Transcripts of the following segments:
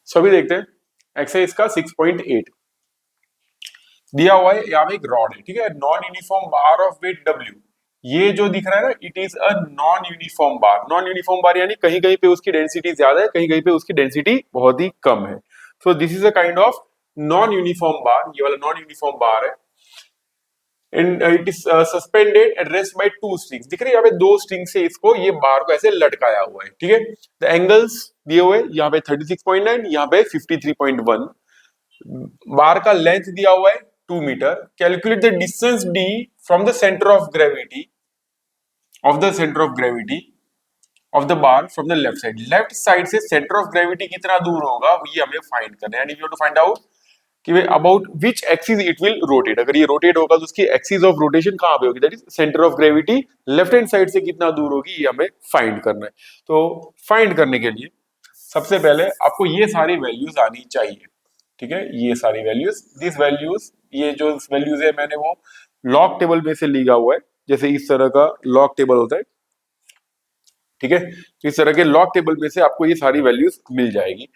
सो अभी देखते हैं एक्सरसाइज का 6.8 दिया हुआ है। यहाँ पे एक रॉड है, ठीक है, non uniform bar of weight W. ये जो दिख रहा है ना, it is a non uniform bar. Non uniform bar यानी कहीं कहीं पे उसकी डेंसिटी ज्यादा है, कहीं कहीं पे उसकी डेंसिटी बहुत ही कम है। So this is a kind of non uniform bar. ये वाला नॉन यूनिफॉर्म बार है। And it is suspended at rest by two strings. दिख रही है यहाँ पे दो स्ट्रिंग से इसको, ये बार को ऐसे लटकाया हुआ है, ठीक है। द एंगल्स दिए हुए यहाँ पे 36.9, यहाँ पे 53.1। बार का लेंथ दिया हुआ है 2 metre. Calculate the distance D from the centre of gravity of the bar from the left side. Left side से सेंटर ऑफ ग्रेविटी कितना दूर होगा ये हमें फाइंड करना है। And you to find out कि about which axis it will rotate. अगर ये रोटेट होगा तो उसकी एक्सिस ऑफ रोटेशन कहां पे होगी, that is centre of gravity left hand side से कितना दूर होगी, ये हमें फाइंड करना है। तो फाइंड करने के लिए सबसे पहले आपको ये सारी वैल्यूज आनी चाहिए, ठीक है। ये सारी वैल्यूज, दिस वैल्यूज, ये जो वैल्यूज है मैंने वो लॉग टेबल में से लिया हुआ है। जैसे इस तरह का लॉग टेबल होता है, ठीक है। तो इस तरह के लॉग टेबल में से आपको ये सारी वैल्यूज मिल जाएगी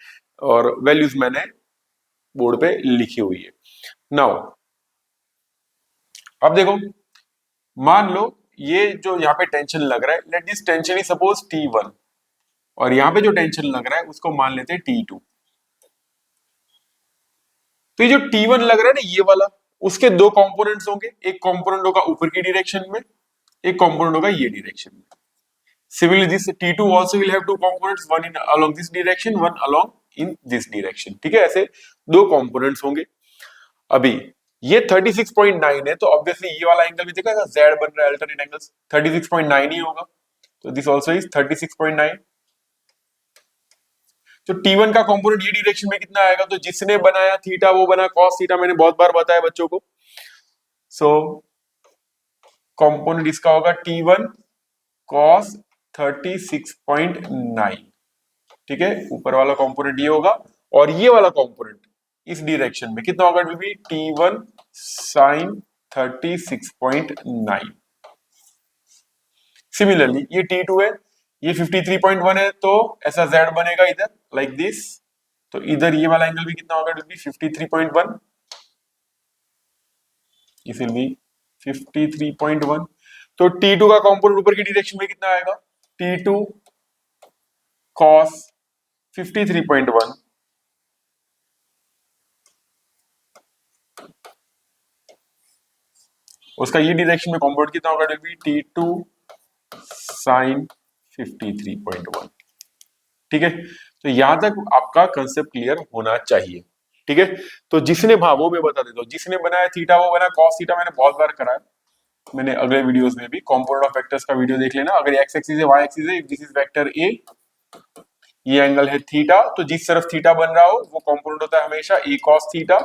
और वैल्यूज मैंने बोर्ड पे लिखी हुई है। नाउ अब देखो, मान लो ये जो यहाँ पे टेंशन लग रहा है, let this tension is suppose T1 और यहाँ पे जो टेंशन लग रहा है उसको मान लेते हैं T2। तो ये जो T1 लग रहा है ना, ये वाला, उसके दो कंपोनेंट्स होंगे। एक कंपोनेंट होगा ऊपर की डायरेक्शन में, एक कंपोनेंट होगा ये डायरेक्शन में। Similarly, this T2 also will have two components, one in along this direction, one along in this direction, ठीक है। ऐसे दो कंपोनेंट्स होंगे। अभी ये 36.9 है, तो ऑब्वियसली ये वाला एंगल भी देखा, Z बन रहा है, अल्टरनेट एंगल्स 36.9 ही होगा। तो दिस आल्सो इज 36.9। तो T1 का कंपोनेंट ये डायरेक्शन में कितना आएगा, तो जिसने बनाया थीटा वो बना cos थीटा, मैंने बहुत बार बताया बच्चों को। सो कंपोनेंट इसका होगा T1 cos 36.9, ठीक है। ऊपर वाला कंपोनेंट ये होगा और ये वाला कंपोनेंट इस डायरेक्शन में कितना होगा, भी T1 sin 36.9। सिमिलरली ये T2 है, ये 53.1 है, तो ऐसा Z बनेगा इधर लाइक दिस। तो इधर ये वाला एंगल भी कितना होगा, 53.1, इस विल बी 53.1। तो T2 का कंपोनेंट ऊपर की डायरेक्शन में कितना आएगा, T2 cos 53.1 उसका ये डायरेक्शन में कंपोनेंट कितना होगा, T2 sin 53.1, ठीक है। तो यहां तक आपका कंसेप्ट क्लियर होना चाहिए, ठीक है। तो जिसने वो मैं बता देता हूं, जिसने बनाया थीटा वो बना cos थीटा, मैंने बहुत बार कराया, मैंने अगले वीडियोस में भी कंपोनेंट ऑफ वेक्टर्स का वीडियो देख लेना। अगर एक्स एक्सिस है, वाई एक्सिस है, दिस इज वेक्टर ए, ये एंगल है थीटा, तो जिस तरफ थीटा बन रहा हो वो कंपोनेंट होता है हमेशा ए cos थीटा,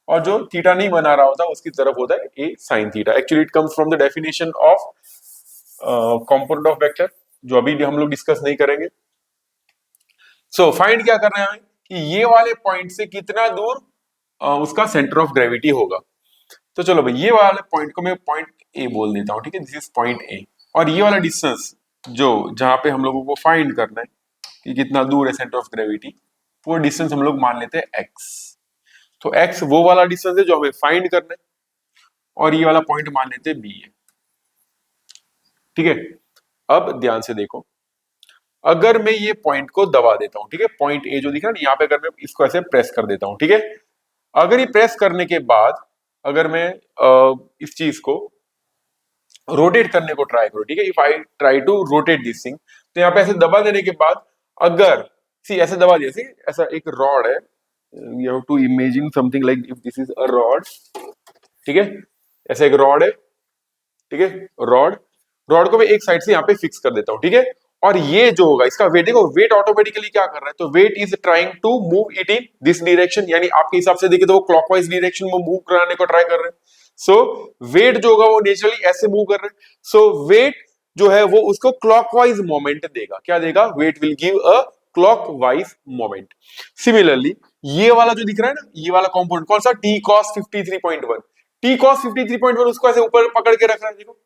और जो थीटा नहीं बना रहा होता उसकी तरफ होता है ए sin theta. Actually it comes from the definition of component of vector, जो अभी हम लोग डिस्कस नहीं करेंगे। सो फाइंड क्या कर रहे हैं कि ये वाले पॉइंट से कितना दूर उसका सेंटर ऑफ ग्रेविटी होगा। तो चलो भाई, ये वाले पॉइंट को मैं पॉइंट ए बोल देता हूं, ठीक है। दिस इज पॉइंट ए, और ये वाला डिस्टेंस जो जहां पे हम लोगों को फाइंड करना है कि कितना दूर है सेंटर ऑफ ग्रेविटी, वो डिस्टेंस हम लोग मान लेते हैं x। तो x वो वाला डिस्टेंस है जो हमें फाइंड करना है, और ये वाला पॉइंट मान लेते हैं b है, ठीक है। अब ध्यान से देखो, अगर मैं ये पॉइंट को दबा देता हूं, ठीक है, पॉइंट ए जो दिख रहा है यहाँ पे, अगर मैं इसको ऐसे प्रेस कर देता हूं, ठीक है। अगर ये प्रेस करने के बाद अगर मैं इस चीज को रोटेट करने को ट्राई करो, ठीक है, if I try to rotate this thing, तो यहाँ पे ऐसे दबा देने के बाद अगर ऐसे दबा दिया, ऐसा एक रॉड है, you have to imagine something like if this is a rod, ठीक है, ऐसा एक रॉड है, ठीक है। रॉड को मैं एक साइड से यहाँ पे फिक्स कर देता हूँ, ठीक है। और ये जो होगा इसका वेट, देखो वेट ऑटोमेटिकली क्या कर रहा है, तो weight is trying to move it in this direction, यानी आपके हिसाब से देखिए तो वो क्लॉकवाइज डायरेक्शन में मूव कराने को ट्राई कर रहे हैं। सो वेट जो होगा वो नेचुरली ऐसे मूव कर रहे हैं। सो वेट जो है वो उसको क्लॉकवाइज मोमेंट देगा। क्या देगा, weight will give a clockwise moment. Similarly ये वाला जो दिख रहा है ना, ये वाला कंपोनेंट कौन सा, T cos 53.1, T cos 53.1 उसको ऐसे ऊपर पकड़ के रख रहा है, देखो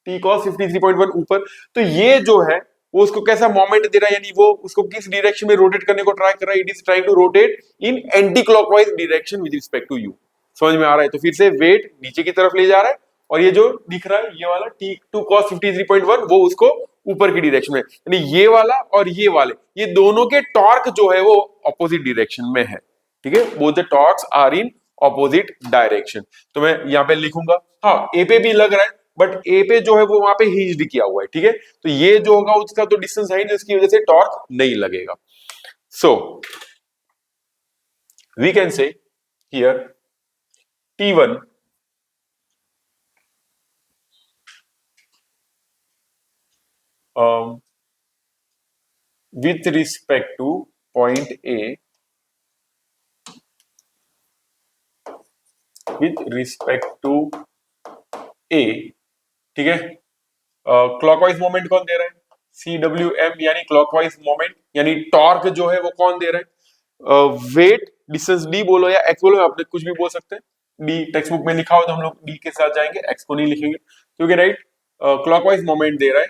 T cos 53.1 ऊपर। तो ये जो है वो उसको कैसा मोमेंट दे रहा है, यानी वो उसको किस डायरेक्शन में रोटेट करने को ट्राई कर रहा है, it is trying to rotate in anti clockwise direction with respect to you. समझ में आ रहा है? तो फिर से वेट नीचे की तरफ ले जा रहा है और ये जो दिख रहा है ये वाला T2 cos 53.1 वो उसको ऊपर की डायरेक्शन में, यानी ये वाला और ये वाले, ये दोनों के टॉर्क जो है वो ऑपोजिट डायरेक्शन में है। ठीक है, both the torques are in opposite direction. तो मैं यहाँ पे लिखूंगा, हाँ ए पे भी लग रहा है बट ए पे जो है वो वहां पे हिंज्ड किया हुआ है। ठीक है, तो ये जो होगा उसका तो डिस्टेंस है, जिसकी वजह से टॉर्क नहीं लगेगा। So we can say here T1 with respect to point A, with respect to A, ठीक है, क्लॉकवाइज मोमेंट कौन दे रहा है? CWM, यानी क्लॉकवाइज मोमेंट, यानी टॉर्क जो है वो कौन दे रहा है? वेट डिस्टेंस D बोलो या X बोलो, आपने कुछ भी बोल सकते हैं। D टेक्स्ट बुक में लिखा हो तो हम लोग D के साथ जाएंगे, X को नहीं लिखेंगे क्योंकि राइट क्लॉकवाइज मोमेंट दे रहा है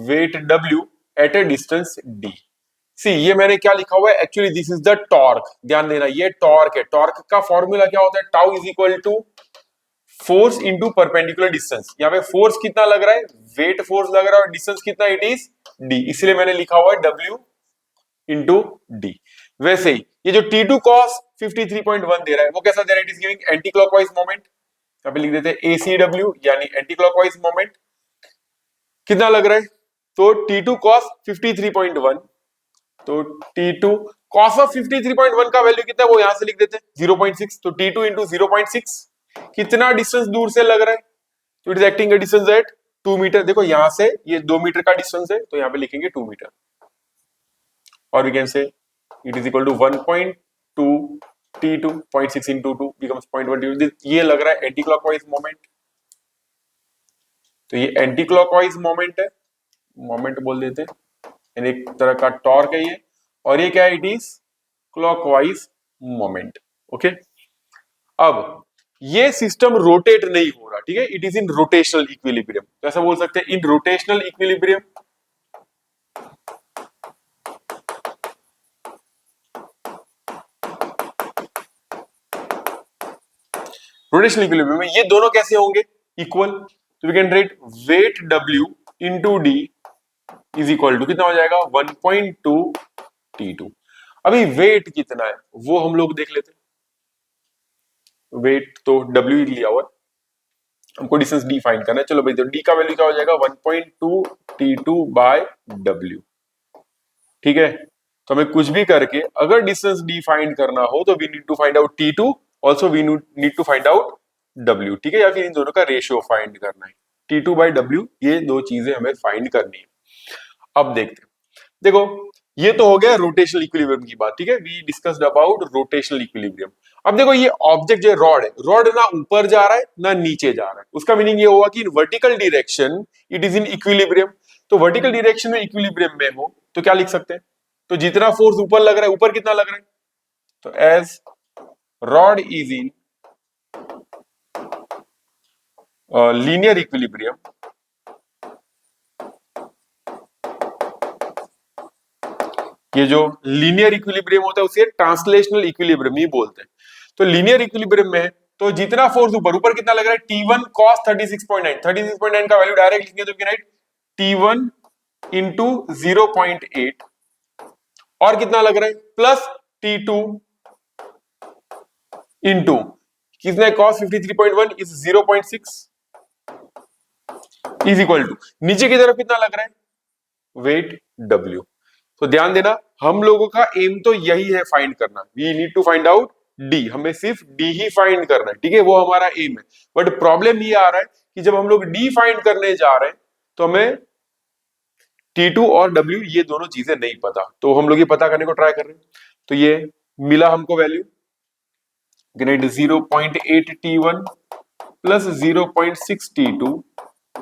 weight W at a distance D। See ये मैंने क्या लिखा हुआ है, actually this is the torque, ध्यान देना ये टॉर्क है। टॉर्क का फॉर्मूला क्या होता है? Tau is equal to force into perpendicular distance. यहाँ पे फोर्स कितना लग रहा है? वेट फोर्स लग रहा है और डिस्टेंस कितना? इट इज D, इसलिए मैंने लिखा हुआ है W इंटू D। वैसे ही ये जो T2 cos 53.1 दे रहा है वो कैसा दे रहा है? It is giving anti clockwise moment, यहाँ पे लिख देते हैं ACW यानी एंटी क्लॉकवाइज मोमेंट। कितना लग रहा है? तो T2 cos 53.1, तो T2 cos ऑफ 53.1 का वैल्यू कितना है वो यहां से लिख देते हैं 0.6, तो T2 इंटू 0.6 कितना डिस्टेंस दूर से लग रहा है? तो it is acting a distance at 2 metre. देखो यहां से ये 2 मीटर का डिस्टेंस है तो यहां पे लिखेंगे 2 मीटर, और we can say it is equal to 1.2 T2 0.6 into 2 becomes 0.1। ये लग रहा है एंटी क्लॉकवाइज मोमेंट, तो ये एंटी क्लॉकवाइज मोमेंट है, मोमेंट बोल देते हैं, यानी एक तरह का टॉर्क है ये, और ये क्या है? It is clockwise moment. Okay, अब ये सिस्टम रोटेट नहीं हो रहा, ठीक है, it is in rotational equilibrium. तो ऐसा बोल सकते हैं in rotational equilibrium. Rotational equilibrium में ये दोनों कैसे होंगे? इक्वल। तो we can write weight W into D is equal to कितना हो जाएगा? 1.2 T2। अभी वेट कितना है वो हम लोग देख लेते हैं। वेट तो W लिया हुआ है, हमको डिस्टेंस D फाइंड करना है। चलो भाई, तो D का वैल्यू क्या हो जाएगा? 1.2 T2 बाय W। ठीक है, तो हमें कुछ भी करके अगर डिस्टेंस D फाइंड करना हो तो we need to find out T2, also we need to find out W। ठीक है, या फिर इन दोनों का रेशियो फाइंड करना है। T2 बाय W, ये दो चीजें हमें फाइंड करनी है। अब देखते हैं, देखो ये तो हो गया रोटेशनल इक्विलिब्रियम की बात। ठीक है, we discussed about rotational equilibrium. अब देखो ये ऑब्जेक्ट जो रॉड है, रॉड ना ऊपर जा रहा है ना नीचे जा रहा है, उसका मीनिंग ये हुआ कि in vertical direction it is in equilibrium. तो वर्टिकल डायरेक्शन में इक्विलिब्रियम में हो तो क्या लिख सकते हैं? तो जितना फोर्स ऊपर लग रहा है, ऊपर कितना लग रहा है? तो as rod is in linear equilibrium, ये जो लीनियर इक्विलिब्रियम होता है उसे ट्रांसलेशनल इक्विलिब्रियम ही बोलते हैं। तो लीनियर इक्विलिब्रियम में तो जितना फोर्स ऊपर, ऊपर कितना लग रहा है? T1 cos 36.9, 36.9 का वैल्यू डायरेक्ट लिखेंगे तो राइट T1 इंटू 0.8, और कितना लग रहा है? प्लस T2 इंटू कितना है? cos 53.1 is 0.6 is equal to नीचे की तरफ कितना लग रहा है? Weight W। तो ध्यान देना, हम लोगों का एम तो यही है फाइंड करना, we need to find out D, हमें सिर्फ D ही फाइंड करना है। ठीक है, वो हमारा एम है। बट प्रॉब्लम ये आ रहा है कि जब हम लोग D फाइंड करने जा रहे हैं तो हमें T2 और W ये दोनों चीजें नहीं पता, तो हम लोग ये पता करने को ट्राई कर रहे हैं। तो ये मिला हमको value, 0.8 T1 plus 0.6 T2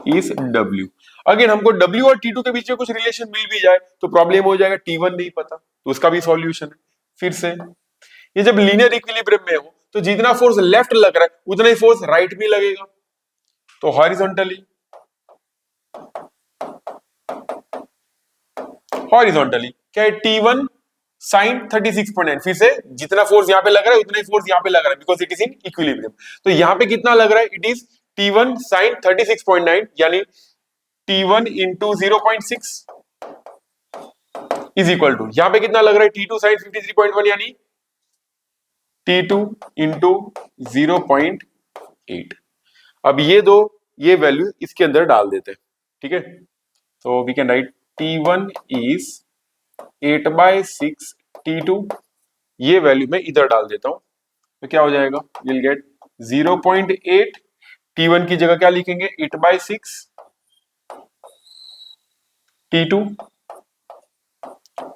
is W। Again हमको W और T2 के बीच में कुछ रिलेशन मिल भी जाए तो प्रॉब्लम हो जाएगा, T1 नहीं पता, तो उसका भी सॉल्यूशन है। फिर से ये जब लीनियर इक्विलिब्रियम में हो तो जितना फोर्स लेफ्ट लग रहा है उतना ही फोर्स राइट भी लगेगा। तो हॉरिजॉन्टली हॉरिजॉन्टली क्या है, T1 साइन 36.9, फिर से जितना फोर्स यहाँ पे लग रहा है उतना ही फोर्स यहाँ पे लग रहा है because it is in equilibrium. तो यहाँ पे कितना लग रहा है, इट इज T1 साइन 36.9 यानी T1 into 0.6 is equal to यहाँ पे कितना लग रहा है, T2 साइन 53.1 यानी T2 इंटू 0.8। अब ये वैल्यू इसके अंदर डाल देते हैं, ठीक है। तो we can right T1 is 8/6 T2, ये वैल्यू मैं इधर डाल देता हूं तो क्या हो जाएगा, विल गेट 0.8, T1 की जगह क्या लिखेंगे 8/6 T2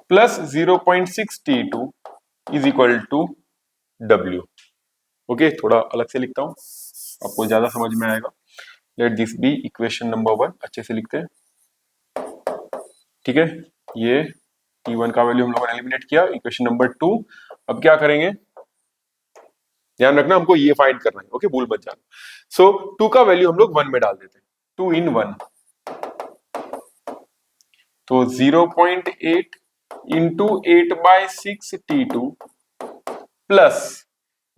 plus 0.6 T2 is equal to W। Okay, थोड़ा अलग से लिखता हूं, आपको ज्यादा समझ में आएगा। Let this be equation number 1, अच्छे से लिखते हैं, ठीक है। ये T1 का वैल्यू हम लोगों ने एलिमिनेट किया। इक्वेशन नंबर 2, अब क्या करेंगे, ध्यान रखना हमको ये फाइंड करना है, ओके, भूल मत जाना। सो 2 का वैल्यू हम लोग 1 में डाल देते हैं, 2 in 1, तो 0.8 into 8/6 T2 plus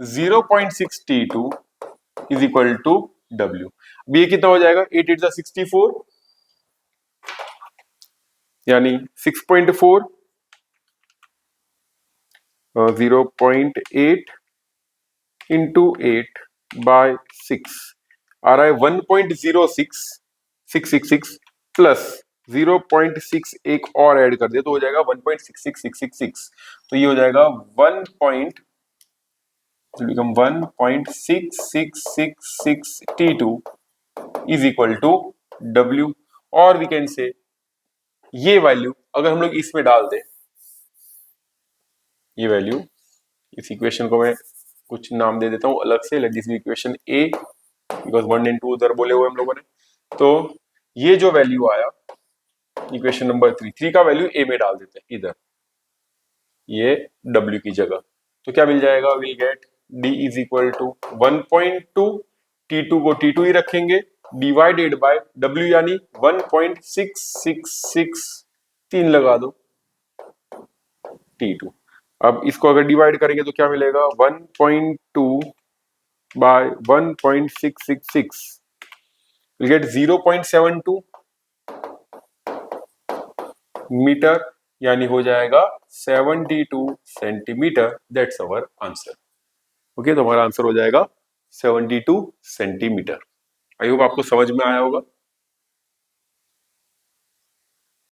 0.6 T2 is equal to W। अब ये कितना हो जाएगा, 8 8 64 यानी 6.4 0.8 इंटू 8/6 आ रहा है 1.0666 प्लस 0.6 एक और ऐड कर दे तो हो जाएगा 1.66666। तो ये हो जाएगा 1.6666 T2 is equal to W। और वी कैन से ये वैल्यू अगर हम लोग इसमें डाल दें, ये वैल्यू, इस इक्वेशन को मैं कुछ नाम दे देता हूं अलग से, let this be equation A because 1 and 2 उधर बोले हुए हम लोगों ने। तो ये जो वैल्यू आया इक्वेशन नंबर 3 का वैल्यू A में डाल देते हैं इधर, ये W की जगह, तो क्या मिल जाएगा, will get D is equal to 1.2, T2 को T2 ही रखेंगे डिवाइडेड बाय W यानी 1.666, 3 लगा दो T2। अब इसको अगर डिवाइड करेंगे तो क्या मिलेगा, 1.2 बाय 1.666 विल गेट 0.72 मीटर यानी हो जाएगा 72 centimetre. That's our answer. Okay, तो हमारा आंसर हो जाएगा 72 सेंटीमीटर। आई होप आपको समझ में आया होगा।